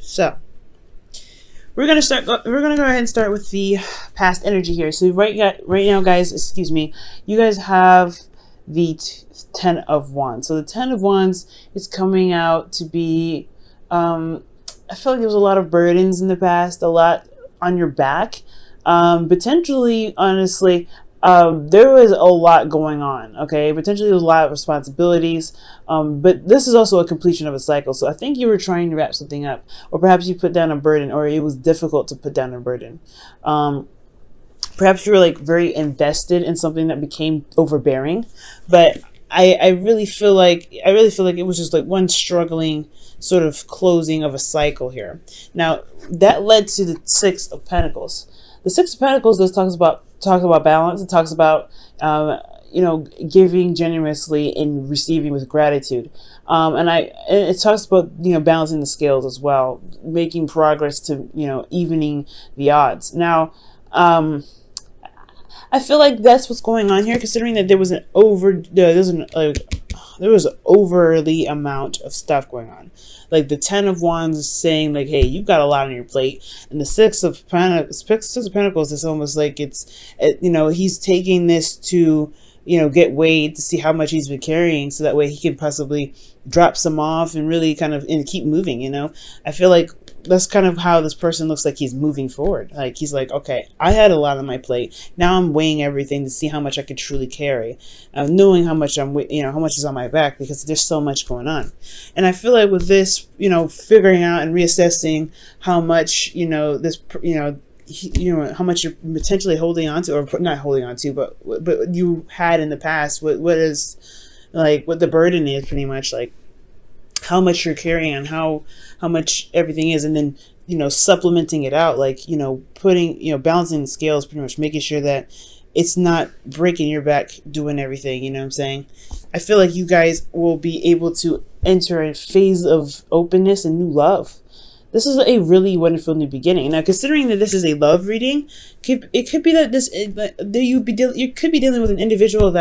So we're gonna start. We're gonna go ahead and start with the past energy here. So right now, guys, excuse me, you guys have the Ten of Wands. So the Ten of Wands is coming out to be. I feel like there was a lot of burdens in the past, a lot on your back. Potentially, honestly, there was a lot going on. Okay, potentially a lot of responsibilities. But this is also a completion of a cycle. So I think you were trying to wrap something up, or perhaps you put down a burden, or it was difficult to put down a burden. Perhaps you were like very invested in something that became overbearing. But I really feel like it was just like one struggling sort of closing of a cycle here. Now that led to the Six of Pentacles. The Six of Pentacles talks about balance. It talks about giving generously and receiving with gratitude. And it talks about balancing the scales as well, making progress to evening the odds. Now I feel like that's what's going on here, considering that there was an overly amount of stuff going on. Like the Ten of Wands is saying like, hey, you've got a lot on your plate, and the Six of Pentacles is almost like he's taking this to get weighed to see how much he's been carrying, so that way he can possibly drop some off and really kind of keep moving. I feel like that's kind of how this person looks like he's moving forward. Like he's like, okay, I had a lot on my plate. Now I'm weighing everything to see how much I can truly carry, knowing how much how much is on my back, because there's so much going on. And I feel like with this, figuring out and reassessing how much how much you're potentially holding on to, or not holding on to, but you had in the past. What the burden is, pretty much like how much you're carrying and how much everything is, and then supplementing it out, like putting balancing the scales, pretty much making sure that it's not breaking your back doing everything. You know what I'm saying? I feel like you guys will be able to enter a phase of openness and new love. This is a really wonderful new beginning. Now, considering that this is a love reading, it could be that you could be dealing with an individual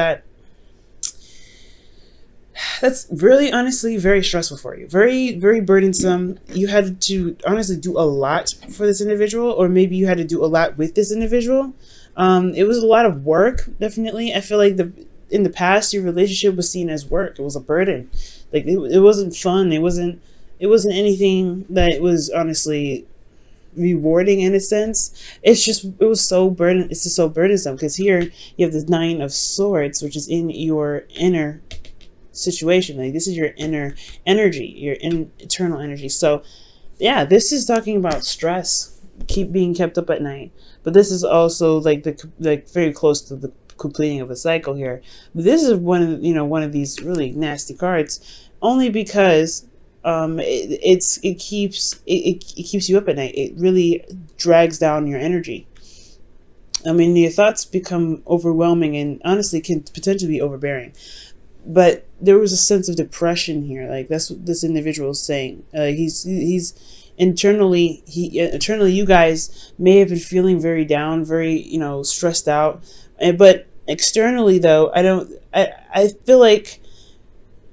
that's really, honestly, very stressful for you. Very, very burdensome. You had to honestly do a lot for this individual, or maybe you had to do a lot with this individual. It was a lot of work, definitely. I feel like in the past, your relationship was seen as work. It was a burden. Like it wasn't fun. It wasn't anything that was honestly rewarding in a sense. It's just so burdensome, because here you have the Nine of Swords, which is in your inner situation. Like this is your inner energy, your internal energy. So yeah, this is talking about stress, being kept up at night. But this is also like very close to the completing of a cycle here. But this is one of these really nasty cards, only because it keeps you up at night. It really drags down your energy. I mean, your thoughts become overwhelming and honestly can potentially be overbearing. But there was a sense of depression here. Like that's what this individual is saying. He's internally, you guys may have been feeling very down, very stressed out. But externally, though, I feel like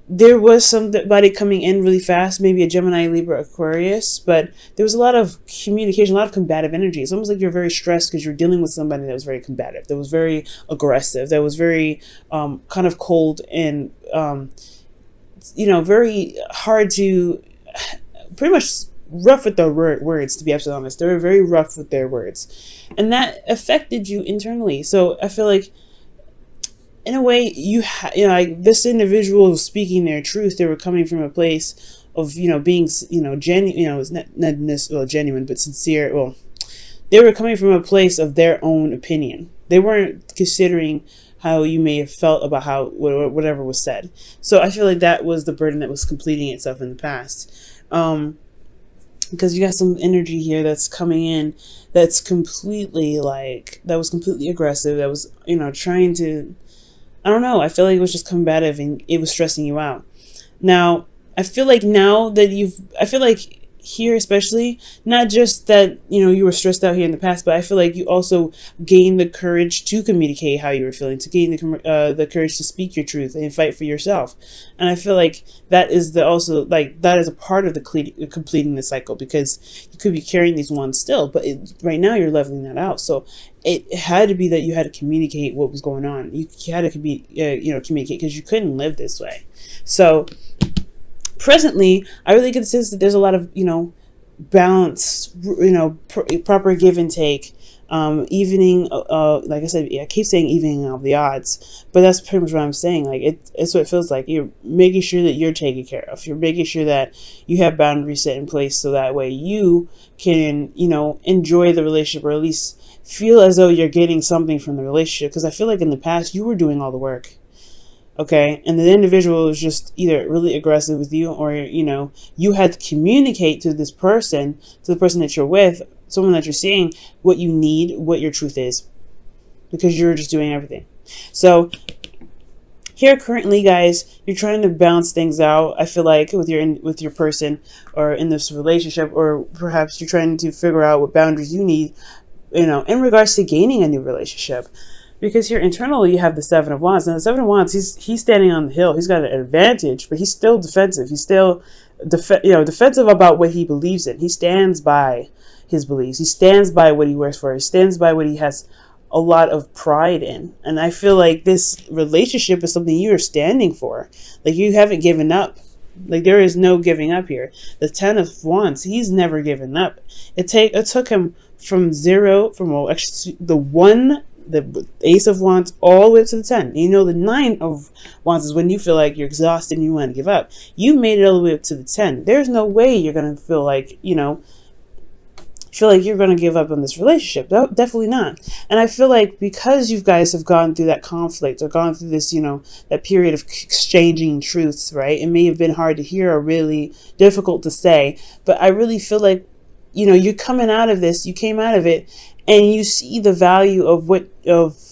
there was somebody coming in really fast, maybe a Gemini, Libra, Aquarius, but there was a lot of communication, a lot of combative energy. It's almost like you're very stressed because you're dealing with somebody that was very combative, that was very aggressive, that was very kind of cold and, very hard to, pretty much rough with their words, to be absolutely honest. They were very rough with their words. And that affected you internally. So I feel like, in a way, like this individual was speaking their truth. They were coming from a place of, being, genuine, it's not necessarily genuine, but sincere. Well, they were coming from a place of their own opinion. They weren't considering how you may have felt about whatever was said. So I feel like that was the burden that was completing itself in the past. Because you got some energy here that's coming in that's completely that was completely aggressive. That was, trying to, I don't know. I feel like it was just combative and it was stressing you out. Now, I feel like here, especially, not just that, you were stressed out here in the past, but I feel like you also gained the courage to communicate how you were feeling, to gain the courage to speak your truth and fight for yourself. And I feel like that is that is a part of the completing the cycle, because you could be carrying these wands still, but right now you're leveling that out. So it had to be that you had to communicate what was going on. You had to communicate, because you couldn't live this way. So presently, I really get the sense that there's a lot of, balance, proper give and take, evening, like I said, I keep saying evening of the odds, but that's pretty much what I'm saying. Like, it's what it feels like. You're making sure that you're taken care of. You're making sure that you have boundaries set in place, so that way you can, enjoy the relationship, or at least feel as though you're getting something from the relationship. Because I feel like in the past, you were doing all the work. Okay, and the individual was just either really aggressive with you, or, you had to communicate to this person, to the person that you're with, someone that you're seeing, what you need, what your truth is, because you're just doing everything. So here currently, guys, you're trying to balance things out. I feel like with your person, or in this relationship, or perhaps you're trying to figure out what boundaries you need, in regards to gaining a new relationship. Because here internally, you have the Seven of Wands. And the Seven of Wands, he's standing on the hill. He's got an advantage, but he's still defensive. He's still defensive about what he believes in. He stands by his beliefs. He stands by what he works for. He stands by what he has a lot of pride in. And I feel like this relationship is something you are standing for. Like, you haven't given up. Like, there is no giving up here. The Ten of Wands, he's never given up. It took him from the Ace of Wands all the way up to the 10. The 9 of Wands is when you feel like you're exhausted and you want to give up. You made it all the way up to the 10. There's no way you're going to feel like, you're going to give up on this relationship. No, definitely not. And I feel like because you guys have gone through that conflict, or gone through this, that period of exchanging truths, right? It may have been hard to hear, or really difficult to say, but I really feel like, you're coming out of this, you came out of it, and you see the value of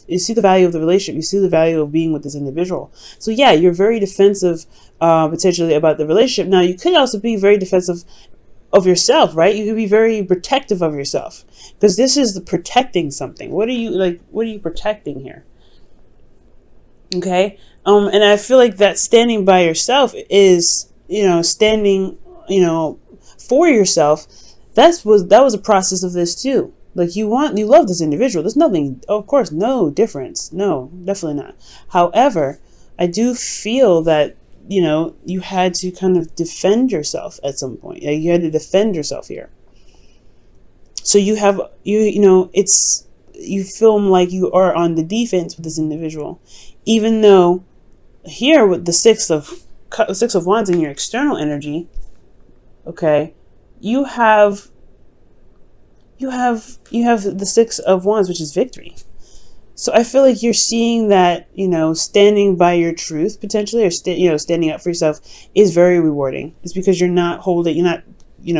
you see the value of the relationship. You see the value of being with this individual. So yeah, you're very defensive, potentially, about the relationship. Now, you could also be very defensive of yourself, right? You could be very protective of yourself, because this is the protecting something. What are you protecting here? Okay. And I feel like that standing by yourself is, standing, for yourself. That was a process of this too. Like, you love this individual. There's nothing, of course, no difference. No, definitely not. However, I do feel that, you had to kind of defend yourself at some point. Like, you had to defend yourself here. So you feel like you are on the defense with this individual, even though here with the Six of Wands in your external energy, okay, you have the Six of Wands, which is victory. So I feel like you're seeing that, standing by your truth potentially, or standing up for yourself is very rewarding. It's because you're not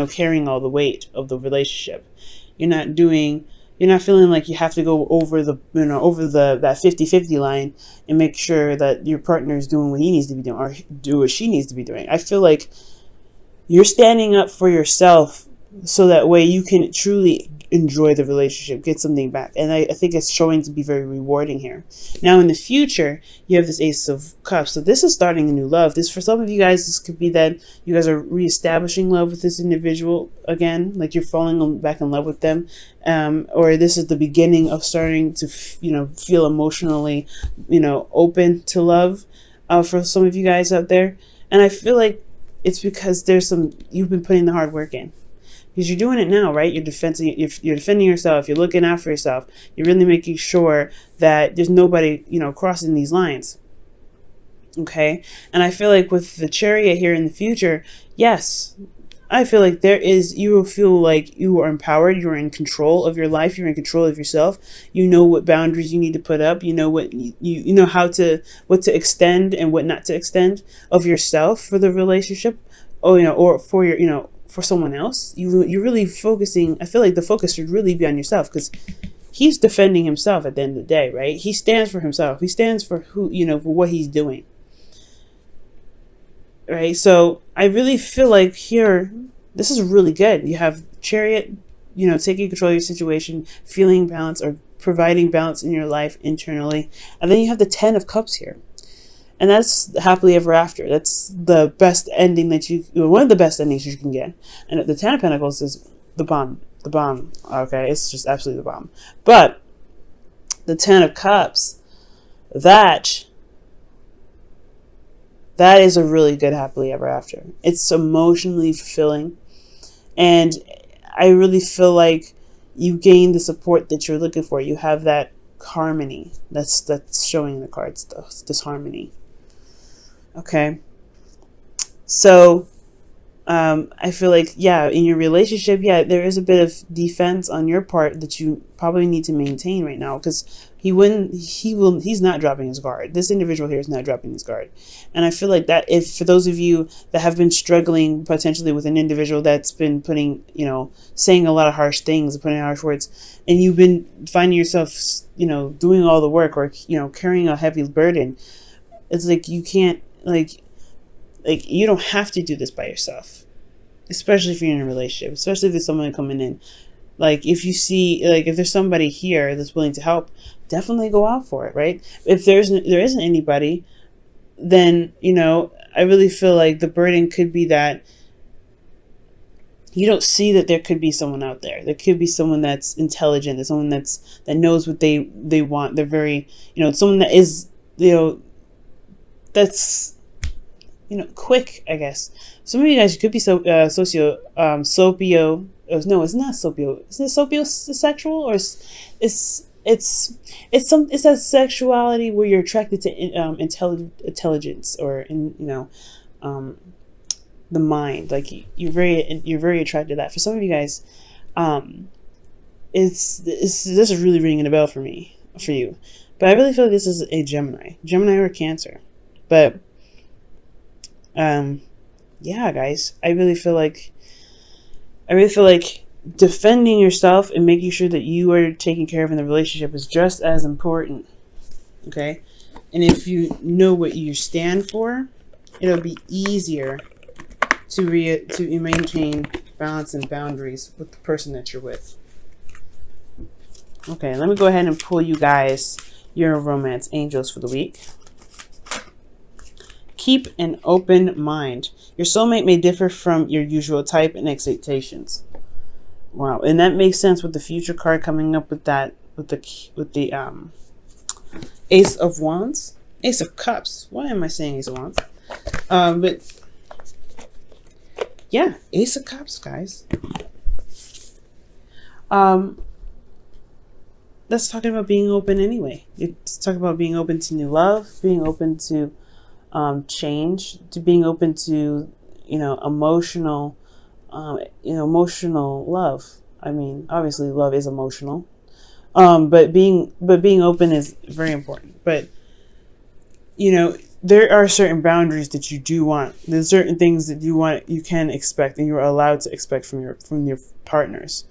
carrying all the weight of the relationship. You're not feeling like you have to go over that 50-50 line and make sure that your partner is doing what he needs to be doing, or do what she needs to be doing. I feel like you're standing up for yourself, so that way you can truly enjoy the relationship, get something back. And I think it's showing to be very rewarding here. Now, in the future, you have this Ace of Cups. So this is starting a new love. This, for some of you guys, this could be that you guys are reestablishing love with this individual again, like you're falling back in love with them. Or this is the beginning of starting to, feel emotionally, open to love, for some of you guys out there. And I feel like it's because you've been putting the hard work in. Because you're doing it now, right? You're defending yourself. You're looking out for yourself. You're really making sure that there's nobody, crossing these lines. Okay? And I feel like with the Chariot here in the future, yes, I feel like you will feel like you are empowered. You're in control of your life. You're in control of yourself. You know what boundaries you need to put up. You know what you know what to extend and what not to extend of yourself for the relationship, or for your, for someone else. You're really focusing. I feel like the focus should really be on yourself, because he's defending himself at the end of the day, right? He stands for himself. He stands for for what he's doing. Right? So I really feel like here, This is really good. You have Chariot, you know, taking control of your situation, feeling balance, or providing balance in your life internally. And then you have the 10 of Cups here. And that's happily ever after. That's the best ending that one of the best endings you can get. And the 10 of Pentacles is the bomb. The bomb. Okay, it's just absolutely the bomb. But the 10 of Cups, that is a really good happily ever after. It's emotionally fulfilling. And I really feel like you gain the support that you're looking for. You have that harmony. That's showing in the cards, this harmony. Okay. So I feel like, yeah, in your relationship, yeah, there is a bit of defense on your part that you probably need to maintain right now, because he's not dropping his guard. This individual here is not dropping his guard. And I feel like that, if for those of you that have been struggling potentially with an individual that's been putting, you know, saying a lot of harsh things, putting harsh words, and you've been finding yourself, you know, doing all the work, or, you know, carrying a heavy burden, it's like you can't, like you don't have to do this by yourself, especially if you're in a relationship, especially if there's someone coming in. Like, if you see, like, if there's somebody here that's willing to help, definitely go out for it, right? If there isn't anybody, then, you know, I really feel like the burden could be that you don't see that there could be someone out there. There could be someone that's intelligent. There's someone that knows what they want. They're very, you know, someone that is, you know, that's, you know, quick, I guess. Some of you guys could be Sopio. No, it's not Sopio. Is it Sopiosexual, or it's a sexuality where you're attracted to intelligence, or the mind. Like, you're very attracted to that. For some of you guys, this is really ringing a bell for you. But I really feel like this is a Gemini or Cancer. But yeah, guys, I really feel like defending yourself and making sure that you are taken care of in the relationship is just as important. Okay? And if you know what you stand for, it'll be easier to maintain balance and boundaries with the person that you're with. Okay, let me go ahead and pull you guys your romance angels for the week. Keep an open mind. Your soulmate may differ from your usual type and expectations. Wow, and that makes sense with the future card coming up with that, with the Ace of Wands, Ace of Cups. Why am I saying Ace of Wands? But yeah, Ace of Cups, guys. That's talking about being open anyway. It's talking about being open to new love, being open to change, to being open to, you know, emotional love. I mean, obviously love is emotional. But being open is very important. But, you know, there are certain boundaries that you do want. There's certain things that you can expect, and you're allowed to expect from your partners.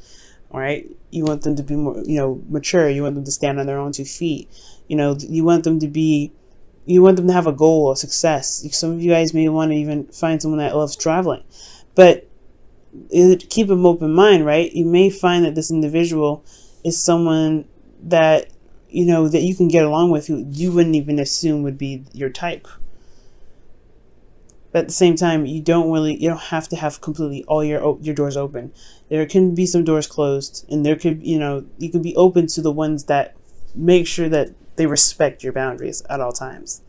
All right. You want them to be more, you know, mature. You want them to stand on their own 2 feet. You know, you want them to have a goal of success. Some of you guys may want to even find someone that loves traveling, but keep an open mind, right? You may find that this individual is someone that, you know, that you can get along with, who you wouldn't even assume would be your type. But at the same time, you don't have to have completely all your doors open. There can be some doors closed, and there could, you know, you can be open to the ones that make sure that they respect your boundaries at all times.